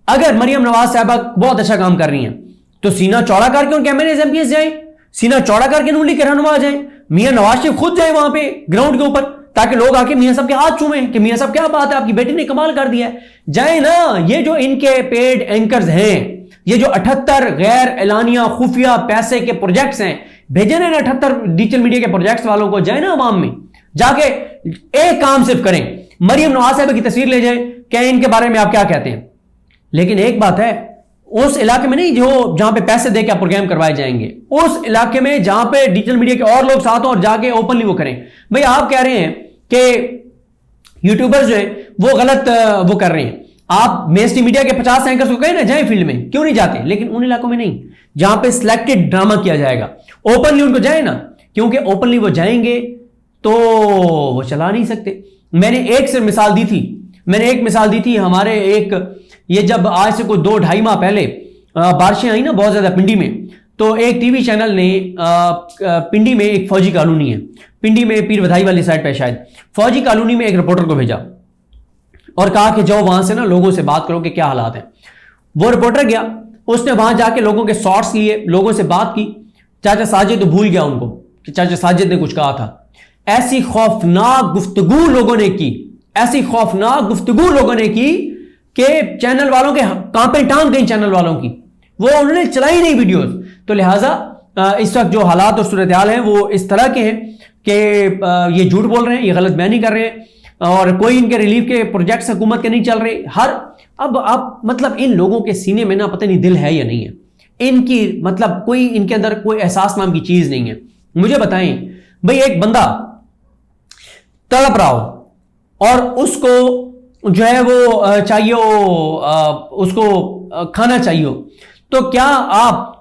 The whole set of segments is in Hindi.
अगर मरियम नवाज साहबा बहुत अच्छा काम कर रही हैं तो सीना चौड़ा करके उनके एमएनए एमपीएस जाए, सीना चौड़ा करके नून लीग के रहनुमा जाए, मियां नवाज शरीफ खुद जाए वहां पे ग्राउंड के ऊपर, ताकि लोग आके मियां साहब के हाथ चूमें कि मियां साहब क्या बात है, आपकी बेटी ने कमाल कर दिया है। जाए ना। ये जो इनके पेड एंकर्स हैं, ये जो 78 गैर एलानिया खुफिया पैसे के प्रोजेक्ट्स हैं, भेजे ना 78 डिजिटल मीडिया के प्रोजेक्ट्स वालों को, जाए ना अवाम में जाके एक काम सिर्फ करें, मरियम नवाज साहब की तस्वीर ले जाए, क्या इनके बारे में आप क्या कहते हैं। लेकिन एक बात है, उस इलाके में नहीं जो जहां पे पैसे देके आप प्रोग्राम करवाए जाएंगे, उस इलाके में जहां पे डिजिटल मीडिया के और लोग साथ हो और जाके ओपनली वो करें। भाई आप कह रहे हैं कि यूट्यूबर्स जो है वो गलत वो कर रहे हैं, आप मेन स्ट्रीम मीडिया के 50 एंकर्स को कहें ना जाए फील्ड में, क्यों नहीं जाते। लेकिन उन इलाकों में नहीं जहां पे सिलेक्टेड ड्रामा किया जाएगा, ओपनली उनको जाए ना, क्योंकि ओपनली वो जाएंगे तो वो चला नहीं सकते। मैंने एक सिर्फ मिसाल दी थी, हमारे एक ये जब आज से कोई 2-2.5 माह पहले बारिशें आई ना बहुत ज्यादा पिंडी में, तो एक टीवी चैनल ने पिंडी में एक फौजी कॉलोनी है, पिंडी में पीर बधाई वाली साइड पे शायद, फौजी कॉलोनी में एक रिपोर्टर को भेजा और कहा कि जाओ वहां से ना लोगों से बात करो कि क्या हालात हैं। वो रिपोर्टर गया, उसने वहां जाके लोगों के शॉट्स लिए, लोगों से बात की। चाचा साजिद तो भूल गया उनको कि चाचा साजिद ने कुछ कहा था। ऐसी खौफनाक गुफ्तगू लोगों ने की, ऐसी खौफनाक गुफ्तगू लोगों ने की कि चैनल वालों के कांपे टांग गई, चैनल वालों की, वो उन्होंने चलाई नहीं वीडियोस। तो लिहाजा इस वक्त जो हालात और सूरत हाल हैं वो इस तरह के हैं कि ये झूठ बोल रहे हैं, ये गलत बयानी कर रहे हैं, और कोई इनके रिलीफ के प्रोजेक्ट्स हुकूमत के नहीं चल रहे। अब आप मतलब इन लोगों के सीने में ना पता नहीं दिल है या नहीं है, इनकी मतलब कोई इनके अंदर कोई एहसास नाम की चीज नहीं है। मुझे बताएं भाई, एक बंदा तड़प रहा हो और उसको जो है वो चाहिए उसको खाना चाहिए हो, तो क्या आप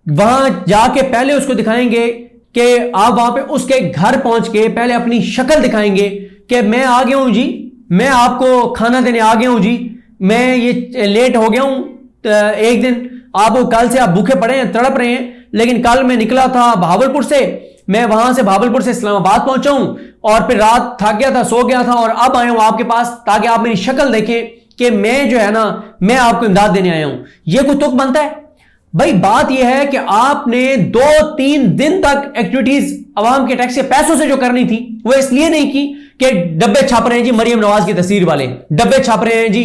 वहां जाके पहले उसको दिखाएंगे कि आप वहां पे उसके घर पहुंच के पहले अपनी शक्ल दिखाएंगे कि मैं आ गया हूं जी, मैं आपको खाना देने आ गया हूं जी, मैं ये लेट हो गया हूं एक दिन, आपको कल से आप भूखे पड़े हैं, तड़प रहे हैं, लेकिन कल मैं निकला था भावलपुर से, मैं वहां से भावलपुर से इस्लामाबाद पहुंचा हूं और फिर रात थक गया था, सो गया था और अब आया हूं आपके पास ताकि आप मेरी शक्ल देखें कि मैं जो है ना मैं आपको इमदाद देने आया हूं। यह कोई तुक बनता है भाई। बात यह है कि आपने 2-3 दिन तक एक्टिविटीज अवाम के टैक्स के पैसों से जो करनी थी वो इसलिए नहीं की कि डब्बे छाप रहे हैं जी मरियम नवाज की तस्वीर वाले, डब्बे छाप रहे हैं जी,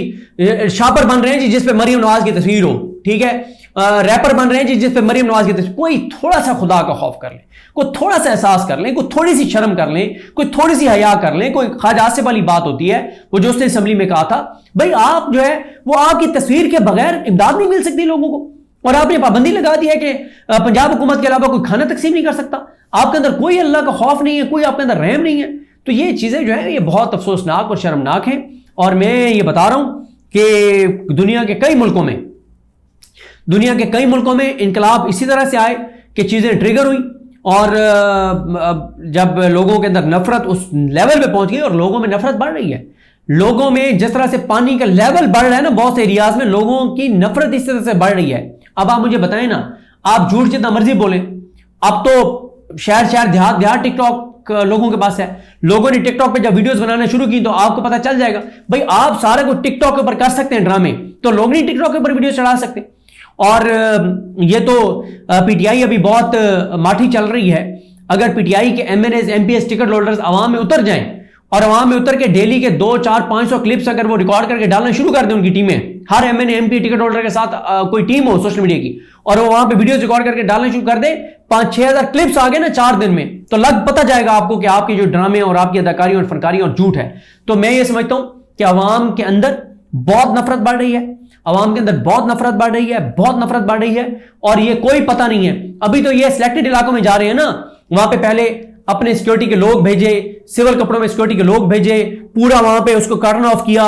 शापर बन रहे हैं जी जिसपे मरियम नवाज की तस्वीर हो, ठीक है, रैपर बन रहे हैं जी जिसपे मरियम नवाज की तस्वीर। कोई थोड़ा सा खुदा का खौफ कर ले, कोई थोड़ा सा एहसास कर लें, कोई थोड़ी सी शर्म कर लें, कोई थोड़ी सी हया कर लें। कोई ख्वाजा आसिफ वाली बात होती है वो जो उसने असेंबली में कहा था, भाई आप जो है वो आपकी तस्वीर के बगैर इमदाद नहीं मिल सकती लोगों को, और आपने पाबंदी लगा दी है कि पंजाब हुकूमत के अलावा कोई खाना तकसीम नहीं कर सकता। आपके अंदर कोई अल्लाह का खौफ नहीं है, कोई आपके अंदर रहम नहीं है। तो ये चीजें जो है ये बहुत अफसोसनाक और शर्मनाक हैं। और मैं ये बता रहा हूं कि दुनिया के कई मुल्कों में इनकलाब इसी तरह से आए कि चीजें ट्रिगर हुई और जब लोगों के अंदर नफरत उस लेवल पे पहुंच गई और लोगों में नफरत बढ़ रही है, लोगों में जिस तरह से पानी का लेवल बढ़ रहा है ना, बहुत से एरियाज में लोगों की नफरत इस तरह से बढ़ रही है। अब आप मुझे बताएं ना, आप झूठ जितना मर्जी बोलें, अब तो शहर देहात टिकटॉक लोगों के पास है। लोगों ने टिकटॉक पे जब वीडियोस बनाना शुरू की तो आपको पता चल जाएगा भाई, आप सारे को टिकटॉक के ऊपर कर सकते हैं ड्रामे, तो लोग नहीं टिकटॉक के ऊपर वीडियो चढ़ा सकते। और ये तो पीटीआई अभी बहुत माठी चल रही है। अगर पीटीआई के एमएनएस एमपीएस टिकट होल्डर्स अवाम में उतर जाएं और अवाम में उतर के डेली के 200-400-500 क्लिप्स अगर वो रिकॉर्ड करके डालना शुरू कर दें, उनकी टीमें, हर एमएनए एमपी टिकट होल्डर के साथ कोई टीम हो सोशल मीडिया की, और वो वहां पे वीडियोस रिकॉर्ड करके डालना शुरू कर दे, 5-6 हजार क्लिप्स आ गए ना 4 दिन में, तो पता जाएगा आपको कि आपके जो ड्रामे और आपकी अदाकारी और फनकारी और झूठ है। तो मैं ये समझता हूं कि अवाम के अंदर बहुत नफरत बढ़ रही है, अवाम के अंदर बहुत नफरत बढ़ रही है, और ये कोई पता नहीं है। अभी तो ये सिलेक्टेड इलाकों में जा रहे हैं ना, वहां पे पहले अपने सिक्योरिटी के लोग भेजे, सिविल कपड़ों में सिक्योरिटी के लोग भेजे, पूरा वहां पे उसको कर्टन ऑफ किया,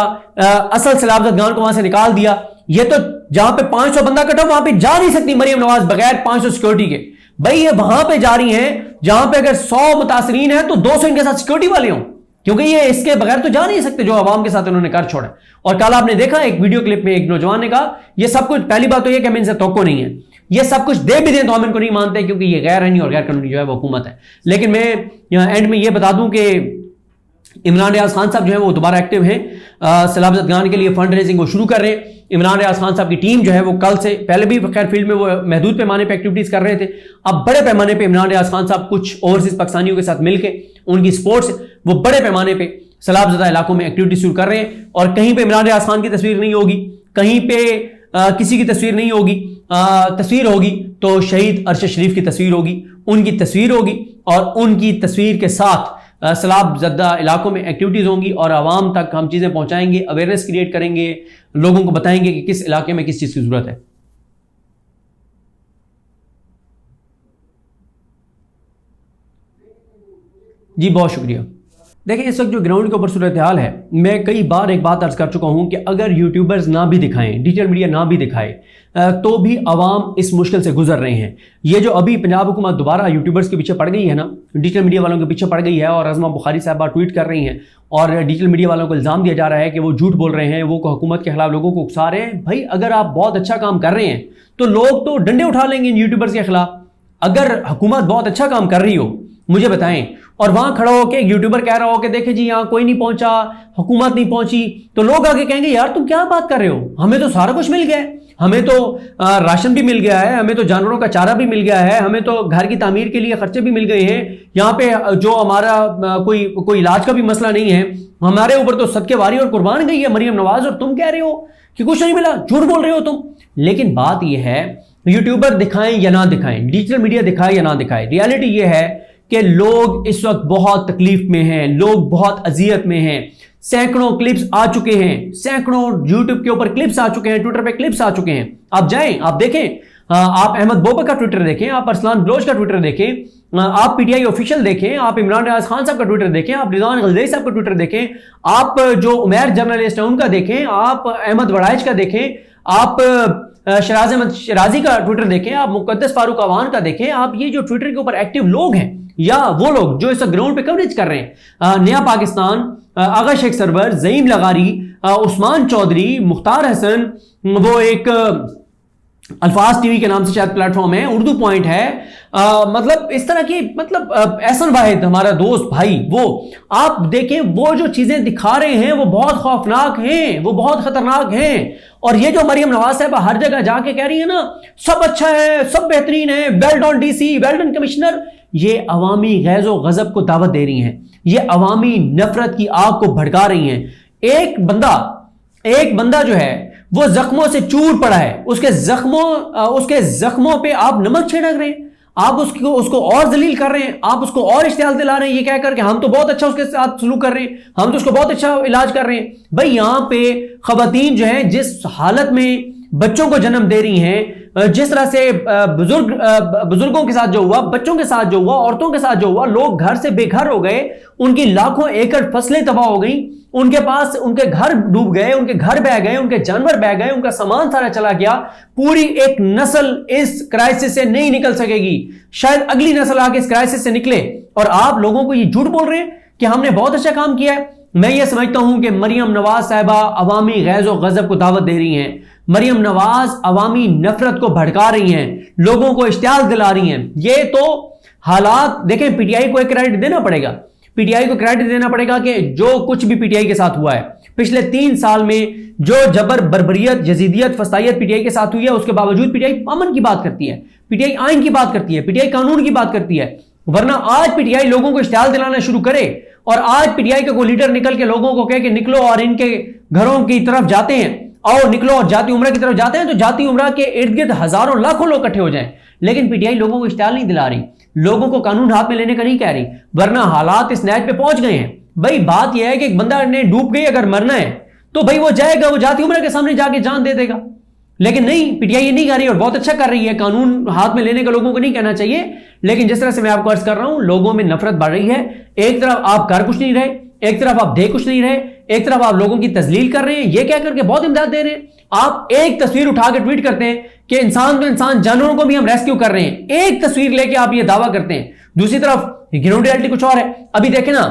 असल सलामत गान को वहां से निकाल दिया। ये तो जहां पे 500 बंदा कटा वहां पे जा नहीं सकती मरियम नवाज बगैर 500 सिक्योरिटी के। भाई ये वहां पे जा रही हैं जहां पे अगर 100 मुतासरीन है तो 200 इनके साथ सिक्योरिटी वाले हों, क्योंकि ये इसके बगैर तो जा नहीं सकते जो आवाम के साथ उन्होंने कर छोड़ा। और कल आपने देखा एक वीडियो क्लिप में एक नौजवान ने कहा, ये सब कुछ, पहली बात तो ये कि हमें इनसे तवक्को नहीं है, ये सब कुछ दे भी दें तो हम इनको नहीं मानते क्योंकि ये गैर आईनी और गैर कानूनी जो है वो हुकूमत है। लेकिन मैं यहां एंड में ये बता दूं कि इमरान रियाज खान साहब जो है वो दोबारा एक्टिव हैं, सैलाब जदगान के लिए फंड रेजिंग वो शुरू कर रहे हैं। इमरान रियाज खान साहब की टीम जो है वो कल से, पहले भी खैर फील्ड में वो महदूद पैमाने पे एक्टिविटीज कर रहे थे, अब बड़े पैमाने पे इमरान रियाज खान साहब कुछ ओवरसीज पाकिस्तानियों के साथ मिलकर उनकी सपोर्ट से वो बड़े पैमाने पे सैलाब ज़दा इलाकों में एक्टिविटी शुरू कर रहे हैं। और कहीं पे इमरान रियाज खान की तस्वीर नहीं होगी, कहीं पे किसी की तस्वीर नहीं होगी, तस्वीर होगी तो शहीद अरशद शरीफ की तस्वीर होगी, उनकी तस्वीर होगी और उनकी तस्वीर के साथ सैलाब ज़दा इलाकों में एक्टिविटीज़ होंगी और आवाम तक हम चीज़ें पहुंचाएंगे, अवेयरनेस क्रिएट करेंगे, लोगों को बताएंगे कि किस इलाके में किस चीज़ की ज़रूरत है। जी बहुत शुक्रिया। देखिए इस वक्त जो ग्राउंड के ऊपर सूरत हाल है, मैं कई बार एक बात अर्ज कर चुका हूं कि अगर यूट्यूबर्स ना भी दिखाएं, डिजिटल मीडिया ना भी दिखाए, तो भी आवाम इस मुश्किल से गुजर रहे हैं। ये जो अभी पंजाब हुकूमत दोबारा यूट्यूबर्स के पीछे पड़ गई है ना, डिजिटल मीडिया वालों के पीछे पड़ गई है और अज़मा बुखारी साहबा ट्वीट कर रही हैं और डिजिटल मीडिया वालों को इल्ज़ाम दिया जा रहा है कि वो झूठ बोल रहे हैं, वो हुकूमत के खिलाफ लोगों को उकसा रहे हैं। भाई अगर आप बहुत अच्छा काम कर रहे हैं तो लोग तो डंडे उठा लेंगे इन यूट्यूबर्स के खिलाफ। अगर हुकूमत बहुत अच्छा काम कर रही हो मुझे बताएं, और वहां खड़ा हो के एक यूट्यूबर कह रहा हो कि देखे जी यहाँ कोई नहीं पहुंचा, हुकूमत नहीं पहुंची, तो लोग आगे कहेंगे यार तुम क्या बात कर रहे हो, हमें तो सारा कुछ मिल गया है, हमें तो राशन भी मिल गया है, हमें तो जानवरों का चारा भी मिल गया है, हमें तो घर की तामीर के लिए खर्चे भी मिल गए हैं, यहाँ पे जो हमारा कोई इलाज का भी मसला नहीं है, हमारे ऊपर तो सदके वारी और कुर्बान गई है मरियम नवाज, और तुम कह रहे हो कि कुछ नहीं मिला, झूठ बोल रहे हो तुम। लेकिन बात यह है यूट्यूबर दिखाएं या ना दिखाएं, डिजिटल मीडिया दिखाए या ना दिखाए, रियलिटी यह है कि लोग इस वक्त बहुत तकलीफ में हैं, लोग बहुत अजियत में हैं। सैकड़ों क्लिप्स आ चुके हैं, सैकड़ों यूट्यूब के ऊपर क्लिप्स आ चुके हैं, ट्विटर पे क्लिप्स आ चुके हैं। आप जाएं, आप देखें, आप अहमद बोबर का ट्विटर देखें, आप अरसलान बलोच का ट्विटर देखें, आप पीटीआई ऑफिशियल देखें, आप इमरान रियाज खान साहब का ट्विटर देखें, आप रिजवान गलदई साहब का ट्विटर देखें, आप जो उमैर जर्नलिस्ट है उनका देखें, आप अहमद वड़ाइच का देखें, आप शराज अहमद शराजी का ट्विटर देखें, आप मुकद्दस फारूक अवान का देखें। आप ये जो ट्विटर के ऊपर एक्टिव लोग हैं या वो लोग जो इस ग्राउंड पे कवरेज कर रहे हैं, नया पाकिस्तान, आगा शेख सरवर, ज़ईम लगारी, उस्मान चौधरी, मुख्तार हसन, वो एक अल्फाज टीवी के नाम से शायद प्लेटफॉर्म है, उर्दू पॉइंट है, मतलब इस तरह की, मतलब एहसन वाहिद हमारा दोस्त भाई, वो आप देखें वो जो चीजें दिखा रहे हैं वो बहुत खौफनाक हैं, वो बहुत खतरनाक हैं। और ये जो मरियम नवाज साहब हर जगह जाके कह रही है ना सब अच्छा है, सब बेहतरीन है, well done DC, well done commissioner, ये अवामी गैज़ो गजब को दावत दे रही हैं, ये अवामी नफरत की आग को भड़का रही हैं। एक बंदा जो है वो जख्मों से चूर पड़ा है, उसके जख्मों पे आप नमक छिड़क रहे हैं, आप उसको और जलील कर रहे हैं, आप उसको और इश्तियाल दिला रहे हैं, ये कहकर कि हम तो बहुत अच्छा उसके साथ सलूक कर रहे हैं, हम तो उसको बहुत अच्छा इलाज कर रहे हैं। भाई यहां पे खवातीन जो है जिस हालत में बच्चों को जन्म दे रही हैं, जिस तरह से बुजुर्गों के साथ जो हुआ, बच्चों के साथ जो हुआ, औरतों के साथ जो हुआ, लोग घर से बेघर हो गए, उनकी लाखों एकड़ फसलें तबाह हो गई, उनके घर डूब गए, उनके घर बह गए, उनके जानवर बह गए, उनका सामान सारा चला गया। पूरी एक नस्ल इस क्राइसिस से नहीं निकल सकेगी, शायद अगली नस्ल आके इस क्राइसिस से निकले, और आप लोगों को ये झूठ बोल रहे हैं कि हमने बहुत अच्छा काम किया है। मैं ये समझता हूं कि मरियम नवाज साहिबा अवामी गैज़ो गजब को दावत दे रही हैं, मरियम नवाज अवामी नफरत को भड़का रही हैं, लोगों को इश्तियाल दिला रही हैं। ये तो हालात देखें, पीटीआई को एक क्रेडिट देना पड़ेगा, पीटीआई को क्रेडिट देना पड़ेगा कि जो कुछ भी पीटीआई के साथ हुआ है पिछले 3 साल में, जो जबर बर्बरियत यजीदियत फसाइयत पीटीआई के साथ हुई है, उसके बावजूद पीटीआई अमन की बात करती है, पीटीआई आइन की बात करती है, पीटीआई कानून की बात करती है। वरना आज पीटीआई लोगों को इश्तियाल दिलाना शुरू करे और आज पीटीआई का कोई लीडर निकल के लोगों को कहे कि निकलो और इनके घरों की तरफ जाते हैं, आओ निकलो और जाती उम्रा की तरफ जाते हैं, तो जाती उम्रा के इर्द गिर्द हजारों लाखों लोग इकट्ठे हो जाएं। लेकिन पीटीआई लोगों को इश्तियाल नहीं दिला रही, लोगों को कानून हाथ में लेने का नहीं कह रही, वरना हालात इस नहज पे पहुंच गए हैं। भाई बात यह है कि एक बंदा ने डूब गई, अगर मरना है तो भाई वो जाएगा, वो जाती उम्र के सामने जाके जान दे देगा। लेकिन नहीं, पीटीआई ये नहीं कर रही और बहुत अच्छा कर रही है। कानून हाथ में लेने का लोगों को नहीं कहना चाहिए, लेकिन जिस तरह से मैं आपको अर्ज कर रहा हूं, लोगों में नफरत बढ़ रही है। एक तरफ आप कर कुछ नहीं रहे, एक तरफ आप दे कुछ नहीं रहे, एक तरफ आप लोगों की तजलील कर रहे हैं, ये कह करके बहुत इमदाद दे रहे हैं। आप एक तस्वीर उठा के ट्वीट करते हैं कि इंसान तो इंसान, जानवरों को भी हम रेस्क्यू कर रहे हैं, एक तस्वीर लेके आप ये दावा करते हैं। दूसरी तरफ ग्राउंड रियलिटी कुछ और है। अभी देखें ना,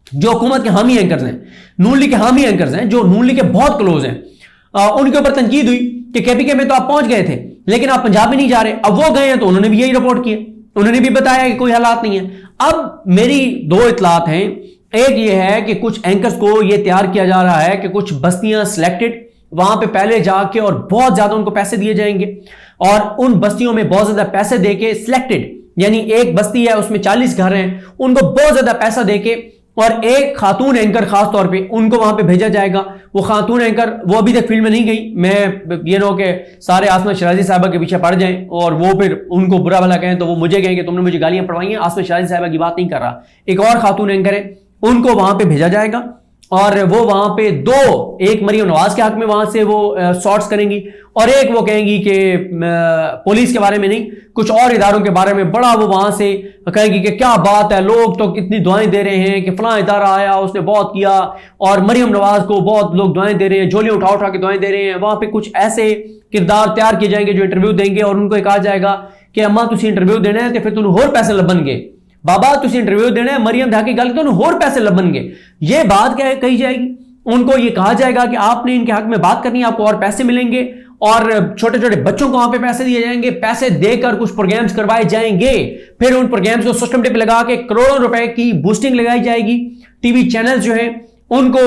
जो हुकूमत के हामी एंकर्स हैं, नून लीग के हामी एंकर्स हैं, जो नून लीग के बहुत क्लोज हैं, उनके ऊपर तनकीद हुई कि केपीके में तो आप पहुंच गए थे लेकिन आप पंजाब में नहीं जा रहे। अब वो गए हैं तो उन्होंने भी यही रिपोर्ट किया, उन्होंने भी बताया कि कोई हालात नहीं है। अब मेरी 2 इतलात हैं, एक ये है कि कुछ एंकर्स को ये तैयार किया जा रहा है कि कुछ बस्तियां सिलेक्टेड वहां पे पहले जाके और बहुत ज्यादा उनको पैसे दिए जाएंगे और उन बस्तियों में बहुत ज्यादा पैसे देके सिलेक्टेड, यानी एक बस्ती है उसमें 40 घर हैं, उनको बहुत ज्यादा पैसा देके और एक खातून एंकर खास तौर पे उनको वहां पे भेजा जाएगा। वो खातून एंकर वो अभी तक फील्ड में नहीं गई, मैं ये नो के सारे आसमा शराजी साहबा के पीछे पड़ जाएं और वो फिर उनको बुरा भला कहें तो वो मुझे कहें कि तुमने मुझे गालियां पड़वाई हैं। आसमा शराजी साहबा की बात नहीं कर रहा, एक और खातून एंकर है, उनको वहां पे भेजा जाएगा और वो वहां पे दो, एक मरियम नवाज के हक में वहां से वो शॉर्ट्स करेंगी और एक वो कहेंगी कि पुलिस के बारे में नहीं, कुछ और इदारों के बारे में बड़ा वो वहां से कहेंगी कि क्या बात है, लोग तो कितनी दुआएं दे रहे हैं कि फलां इदारा आया उसने बहुत किया और मरियम नवाज को बहुत लोग दुआएं दे रहे हैं, झोलियां उठा उठा के दुआएं दे रहे हैं। वहां पे कुछ ऐसे किरदार तैयार किए जाएंगे जो इंटरव्यू देंगे और उनको कहा जाएगा कि अम्मा तुम इंटरव्यू देना है तो फिर तुम होर पैसे लभनगे, बाबा तुम इंटरव्यू देना है मरियम ढाकी गल तो होर पैसे लभनगे, ये बात क्या कही जाएगी। उनको ये कहा जाएगा कि आपने इनके हक में बात करनी है, आपको और पैसे मिलेंगे और छोटे छोटे बच्चों को वहां पे पैसे दिए जाएंगे, पैसे देकर कुछ प्रोग्राम्स करवाए जाएंगे, फिर उन प्रोग्राम्स को सिस्टम पे लगा के करोड़ों रुपए की बूस्टिंग लगाई जाएगी। टीवी चैनल जो है उनको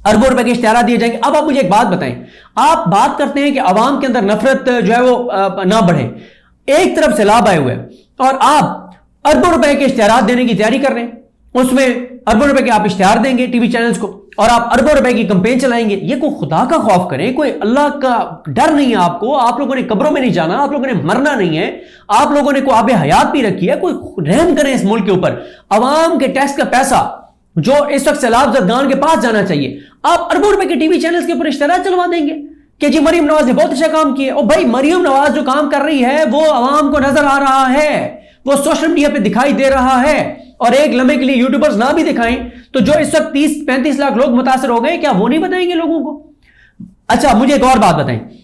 अरबों रुपए के इश्तिहार दिए जाएंगे। अब आप मुझे एक बात बताएं, आप बात करते हैं कि अवाम के अंदर नफरत जो है वो ना बढ़े, एक तरफ से लाभ आए हुए और आप अरबों रुपए के इश्तिहार देने की तैयारी कर रहे हैं, उसमें अरबों रुपए के आप इश्तिहार देंगे टीवी चैनल्स को और आप अरबों रुपए की कैंपेन चलाएंगे। ये कोई खुदा का खौफ करें, कोई अल्लाह का डर नहीं है आपको, आप लोगों ने कब्रों में नहीं जाना, आप लोगों ने मरना नहीं है, आप लोगों ने कोई आबे हयात भी रखी है, कोई रहम करें इस मुल्क के ऊपर। अवाम के टैक्स का पैसा जो इस वक्त सैलाब जरदान के पास जाना चाहिए, आप अरबों रुपए के टीवी चैनल्स के ऊपर इश्तिहार चलवा देंगे कि जी मरियम नवाज ने बहुत अच्छा काम किया। और भाई मरियम नवाज जो काम कर रही है वो अवाम को नजर आ रहा है, वो सोशल मीडिया पे दिखाई दे रहा है और एक लम्हे के लिए यूट्यूबर्स ना भी दिखाएं तो जो इस वक्त 30-35 लाख लोग मुतासर हो गए, क्या वो नहीं बताएंगे लोगों को? अच्छा मुझे एक और बात बताएं,